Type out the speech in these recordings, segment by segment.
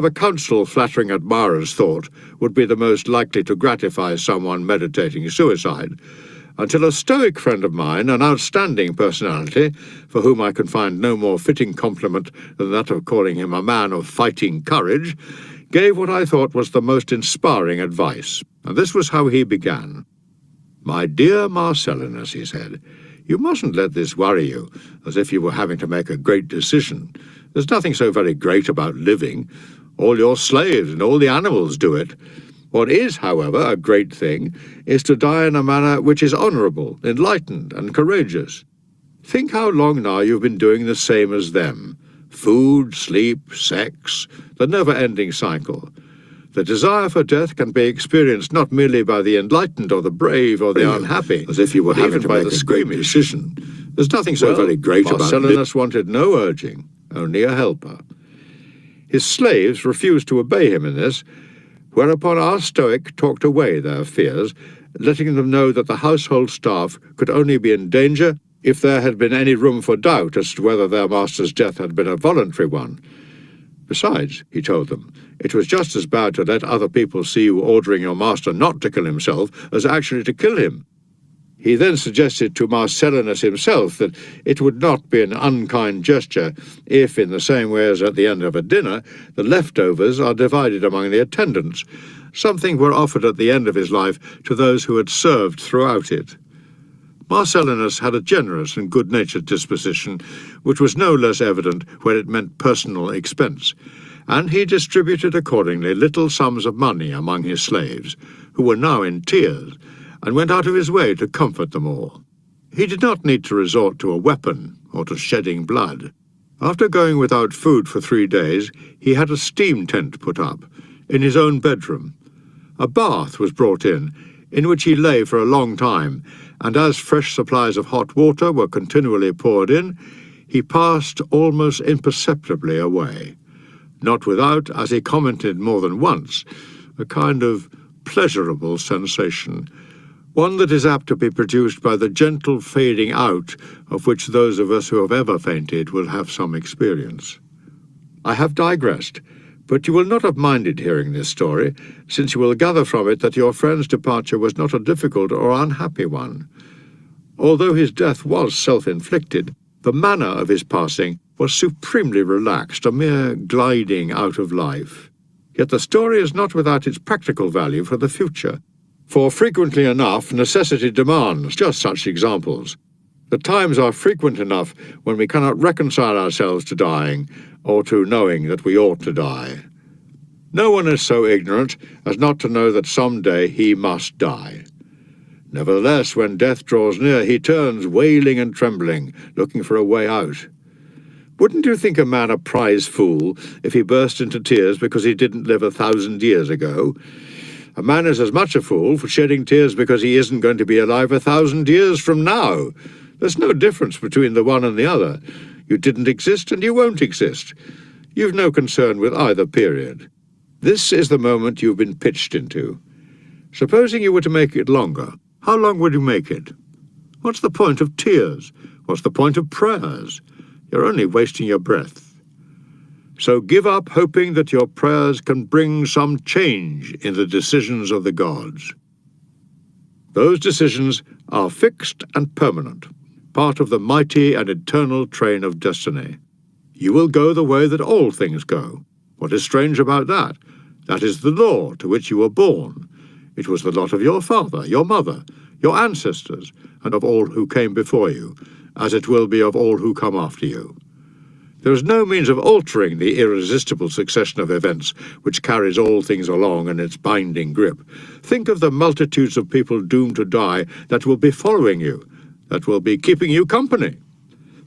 of a counsel flattering admirers thought would be the most likely to gratify someone meditating suicide, until a Stoic friend of mine, an outstanding personality, for whom I can find no more fitting compliment than that of calling him a man of fighting courage, gave what I thought was the most inspiring advice, and this was how he began. "My dear Marcellinus," he said, "you mustn't let this worry you, as if you were having to make a great decision. There's nothing so very great about living. All your slaves and all the animals do it. What is, however, a great thing is to die in a manner which is honourable, enlightened, and courageous. Think how long now you've been doing the same as them. Food, sleep, sex, the never-ending cycle. The desire for death can be experienced not merely by the enlightened or the brave or the unhappy, as if you were having to make a great decision. There's nothing so very great about it. Marcellinus wanted no urging, only a helper. His slaves refused to obey him in this, whereupon our Stoic talked away their fears, letting them know that the household staff could only be in danger if there had been any room for doubt as to whether their master's death had been a voluntary one. Besides, he told them, it was just as bad to let other people see you ordering your master not to kill himself as actually to kill him. He then suggested to Marcellinus himself that it would not be an unkind gesture if, in the same way as at the end of a dinner, the leftovers are divided among the attendants. Something were offered at the end of his life to those who had served throughout it. Marcellinus had a generous and good-natured disposition, which was no less evident where it meant personal expense, and he distributed accordingly little sums of money among his slaves, who were now in tears, and went out of his way to comfort them all. He did not need to resort to a weapon or to shedding blood. After going without food for 3 days, he had a steam tent put up in his own bedroom. A bath was brought in which he lay for a long time, and as fresh supplies of hot water were continually poured in, he passed almost imperceptibly away, not without, as he commented more than once, a kind of pleasurable sensation, one that is apt to be produced by the gentle fading out of which those of us who have ever fainted will have some experience. I have digressed, but you will not have minded hearing this story, since you will gather from it that your friend's departure was not a difficult or unhappy one. Although his death was self-inflicted, the manner of his passing was supremely relaxed, a mere gliding out of life. Yet the story is not without its practical value for the future, for frequently enough necessity demands just such examples. The times are frequent enough when we cannot reconcile ourselves to dying, or to knowing that we ought to die. No one is so ignorant as not to know that some day he must die. Nevertheless, when death draws near, he turns wailing and trembling, looking for a way out. Wouldn't you think a man a prize fool if he burst into tears because he didn't live 1,000 years ago? A man is as much a fool for shedding tears because he isn't going to be alive 1,000 years from now. There's no difference between the one and the other. You didn't exist and you won't exist. You've no concern with either period. This is the moment you've been pitched into. Supposing you were to make it longer, how long would you make it? What's the point of tears? What's the point of prayers? You're only wasting your breath. So give up hoping that your prayers can bring some change in the decisions of the gods. Those decisions are fixed and permanent, part of the mighty and eternal train of destiny. You will go the way that all things go. What is strange about that? That is the law to which you were born. It was the lot of your father, your mother, your ancestors, and of all who came before you, as it will be of all who come after you. There is no means of altering the irresistible succession of events which carries all things along in its binding grip. Think of the multitudes of people doomed to die that will be following you, that will be keeping you company.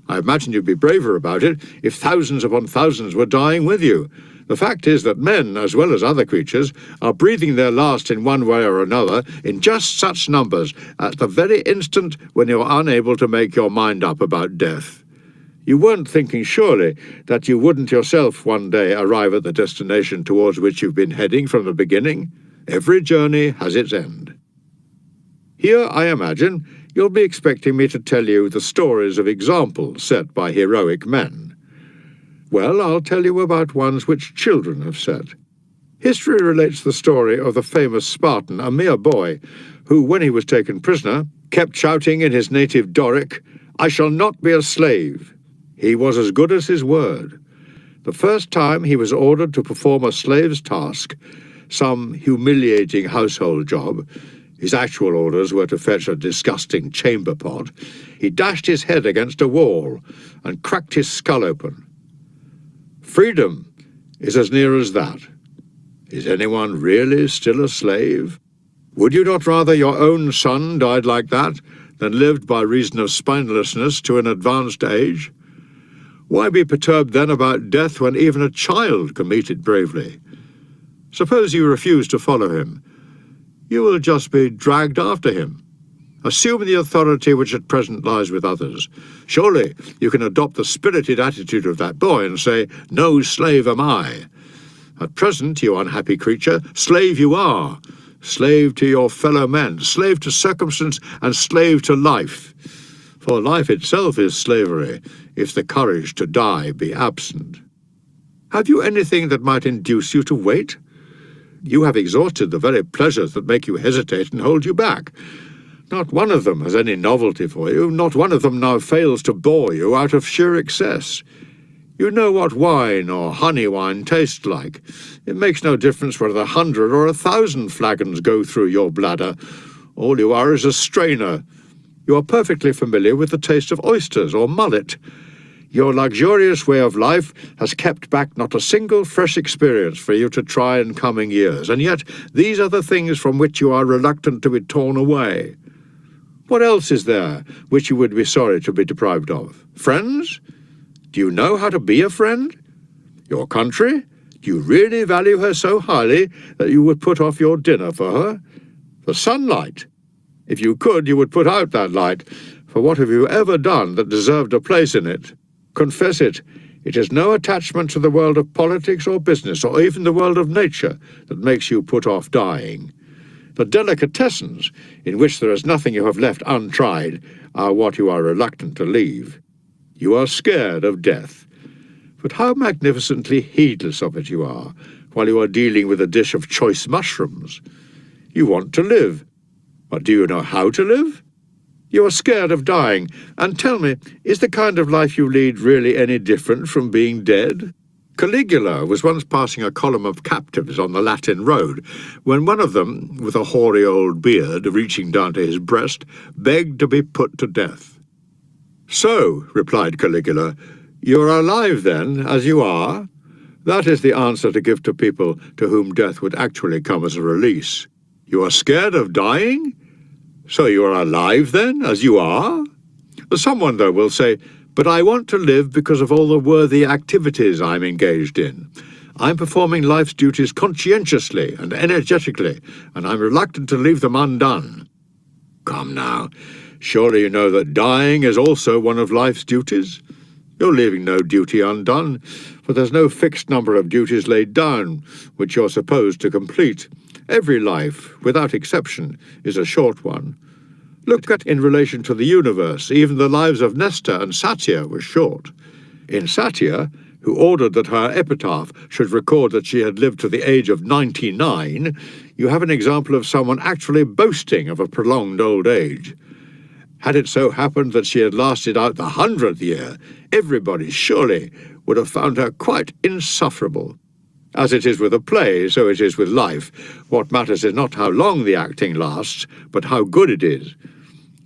I imagine you'd be braver about it if thousands upon thousands were dying with you. The fact is that men, as well as other creatures, are breathing their last in one way or another in just such numbers at the very instant when you're unable to make your mind up about death. You weren't thinking, surely, that you wouldn't yourself one day arrive at the destination towards which you've been heading from the beginning? Every journey has its end. Here, I imagine, you'll be expecting me to tell you the stories of examples set by heroic men. Well, I'll tell you about ones which children have said. History relates the story of the famous Spartan, a mere boy, who, when he was taken prisoner, kept shouting in his native Doric, "I shall not be a slave." He was as good as his word. The first time he was ordered to perform a slave's task, some humiliating household job, his actual orders were to fetch a disgusting chamber pot, he dashed his head against a wall and cracked his skull open. Freedom is as near as that. Is anyone really still a slave? Would you not rather your own son died like that than lived by reason of spinelessness to an advanced age? Why be perturbed then about death when even a child can meet it bravely? Suppose you refuse to follow him. You will just be dragged after him. Assume the authority which at present lies with others. Surely you can adopt the spirited attitude of that boy and say, "No slave am I." At present, you unhappy creature, slave you are. Slave to your fellow men, slave to circumstance, and slave to life. For life itself is slavery, if the courage to die be absent. Have you anything that might induce you to wait? You have exhausted the very pleasures that make you hesitate and hold you back. Not one of them has any novelty for you, not one of them now fails to bore you out of sheer excess. You know what wine or honey wine tastes like. It makes no difference whether 100 or 1,000 flagons go through your bladder. All you are is a strainer. You are perfectly familiar with the taste of oysters or mullet. Your luxurious way of life has kept back not a single fresh experience for you to try in coming years, and yet these are the things from which you are reluctant to be torn away. What else is there which you would be sorry to be deprived of? Friends? Do you know how to be a friend? Your country? Do you really value her so highly that you would put off your dinner for her? The sunlight? If you could, you would put out that light, for what have you ever done that deserved a place in it? Confess it. It is no attachment to the world of politics or business, or even the world of nature, that makes you put off dying. The delicatessens, in which there is nothing you have left untried, are what you are reluctant to leave. You are scared of death. But how magnificently heedless of it you are, while you are dealing with a dish of choice mushrooms. You want to live. But do you know how to live? You are scared of dying, and tell me, is the kind of life you lead really any different from being dead? Caligula was once passing a column of captives on the Latin road, when one of them, with a hoary old beard reaching down to his breast, begged to be put to death. "So," replied Caligula, "you are alive then, as you are?" That is the answer to give to people to whom death would actually come as a release. You are scared of dying? So you are alive then, as you are? Someone, though, will say, "But I want to live because of all the worthy activities I'm engaged in. I'm performing life's duties conscientiously and energetically, and I'm reluctant to leave them undone." Come now, surely you know that dying is also one of life's duties? You're leaving no duty undone, for there's no fixed number of duties laid down, which you're supposed to complete. Every life, without exception, is a short one. Look at in relation to the universe, even the lives of Nestor and Satia were short. In Satia, who ordered that her epitaph should record that she had lived to the age of 99, you have an example of someone actually boasting of a prolonged old age. Had it so happened that she had lasted out the 100th year, everybody surely would have found her quite insufferable. As it is with a play, so it is with life. What matters is not how long the acting lasts, but how good it is.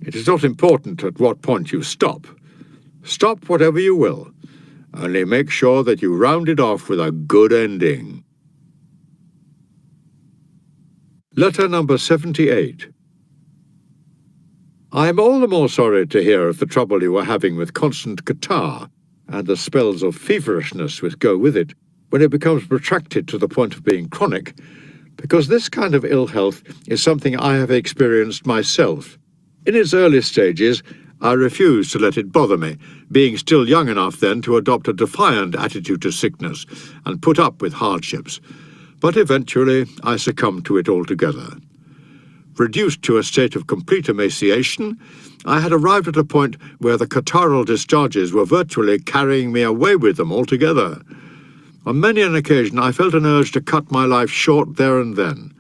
It is not important at what point you stop. Stop whatever you will. Only make sure that you round it off with a good ending. Letter number 78. I am all the more sorry to hear of the trouble you are having with constant catarrh, and the spells of feverishness which go with it, when it becomes protracted to the point of being chronic, because this kind of ill health is something I have experienced myself. In its early stages, I refused to let it bother me, being still young enough then to adopt a defiant attitude to sickness and put up with hardships, but eventually I succumbed to it altogether. Reduced to a state of complete emaciation, I had arrived at a point where the catarrhal discharges were virtually carrying me away with them altogether. On many an occasion I felt an urge to cut my life short there and then,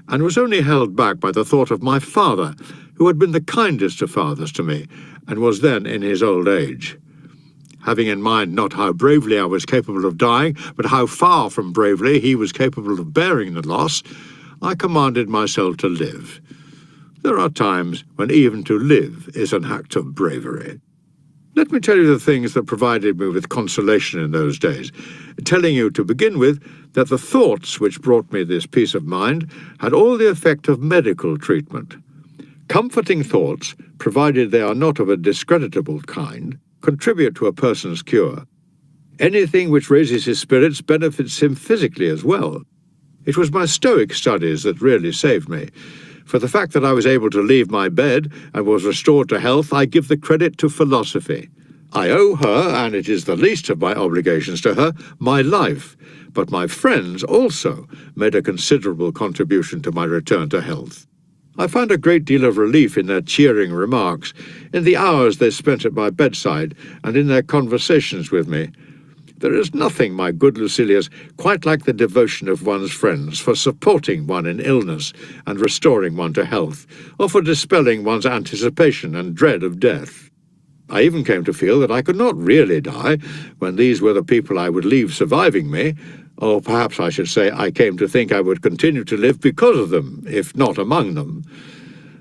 and was only held back by the thought of my father, who had been the kindest of fathers to me, and was then in his old age. Having in mind not how bravely I was capable of dying, but how far from bravely he was capable of bearing the loss, I commanded myself to live. There are times when even to live is an act of bravery. Let me tell you the things that provided me with consolation in those days, telling you to begin with that the thoughts which brought me this peace of mind had all the effect of medical treatment. Comforting thoughts, provided they are not of a discreditable kind, contribute to a person's cure. Anything which raises his spirits benefits him physically as well. It was my Stoic studies that really saved me. For the fact that I was able to leave my bed and was restored to health, I give the credit to philosophy. I owe her, and it is the least of my obligations to her, my life, but my friends also made a considerable contribution to my return to health. I found a great deal of relief in their cheering remarks, in the hours they spent at my bedside, and in their conversations with me. There is nothing, my good Lucilius, quite like the devotion of one's friends for supporting one in illness and restoring one to health, or for dispelling one's anticipation and dread of death. I even came to feel that I could not really die when these were the people I would leave surviving me, or perhaps I should say I came to think I would continue to live because of them, if not among them.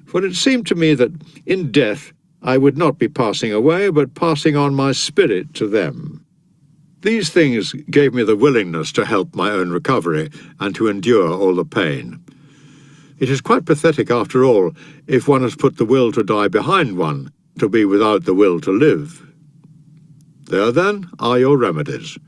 For it seemed to me that in death I would not be passing away, but passing on my spirit to them. These things gave me the willingness to help my own recovery and to endure all the pain. It is quite pathetic, after all, if one has put the will to die behind one, to be without the will to live. There, then, are your remedies.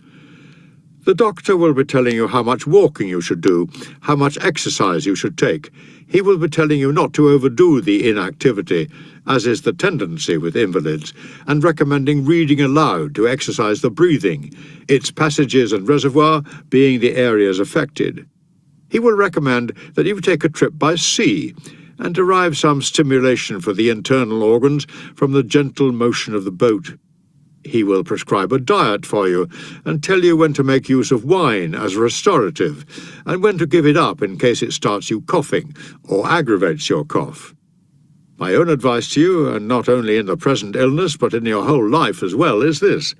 The doctor will be telling you how much walking you should do, how much exercise you should take. He will be telling you not to overdo the inactivity, as is the tendency with invalids, and recommending reading aloud to exercise the breathing, its passages and reservoir being the areas affected. He will recommend that you take a trip by sea, and derive some stimulation for the internal organs from the gentle motion of the boat. He will prescribe a diet for you and tell you when to make use of wine as restorative and when to give it up in case it starts you coughing or aggravates your cough. My own advice to you, and not only in the present illness but in your whole life as well, is this.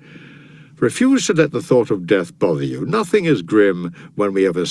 Refuse to let the thought of death bother you. Nothing is grim when we have escaped